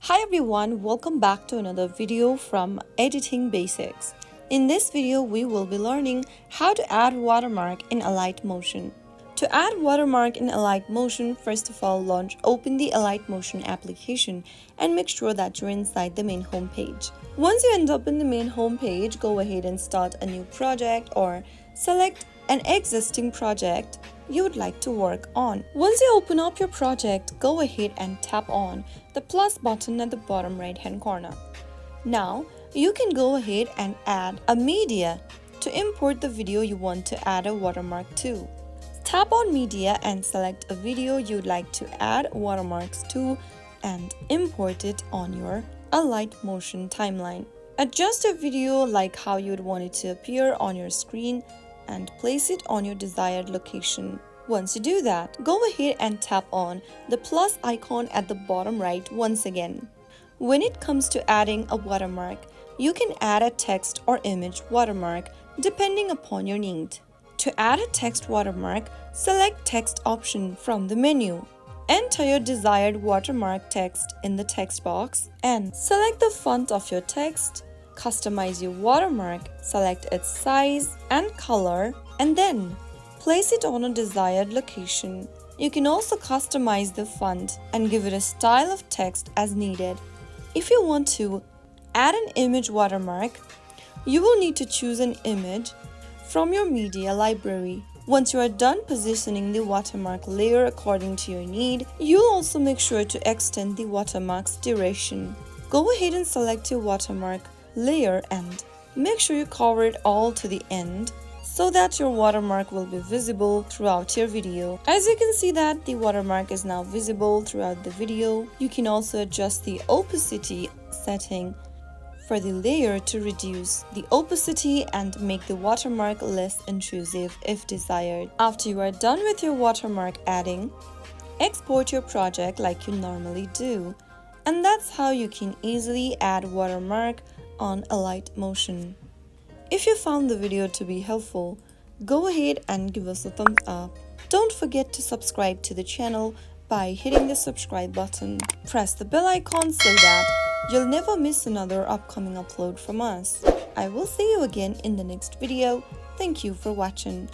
Hi everyone, welcome back to another video from Editing Basics. In this video, we will be learning how to add watermark in Alight Motion. To add watermark in Alight Motion, first of all, open the Alight Motion application and make sure that you're inside the main home page. Once you end up in the main home page, go ahead and start a new project or select an existing project you would like to work on. Once you open up your project, go ahead and tap on the plus button at the bottom right hand corner. Now, you can go ahead and add a media to import the video you want to add a watermark to. Tap on media and select a video you'd like to add watermarks to and import it on your Alight Motion timeline. Adjust your video like how you'd want it to appear on your screen and place it on your desired location. Once you do that, go ahead and tap on the plus icon at the bottom right once again. When it comes to adding a watermark, you can add a text or image watermark depending upon your need. To add a text watermark, select Text option from the menu. Enter your desired watermark text in the text box and select the font of your text. Customize your watermark, select its size and color, and then place it on a desired location. You can also customize the font and give it a style of text as needed. If you want to add an image watermark, you will need to choose an image from your media library. Once you are done positioning the watermark layer according to your need, you'll also make sure to extend the watermark's duration. Go ahead and select your watermark layer and make sure you cover it all to the end so that your watermark will be visible throughout your video. As you can see that the watermark is now visible throughout the video. You can also adjust the opacity setting for the layer to reduce the opacity and make the watermark less intrusive if desired. After you are done with your watermark adding, export your project like you normally do. And that's how you can easily add watermark on Alight Motion. If you found the video to be helpful, go ahead and give us a thumbs up. Don't forget to subscribe to the channel by hitting the subscribe button. Press the bell icon so that you'll never miss another upcoming upload from us. I will see you again in the next video. Thank you for watching.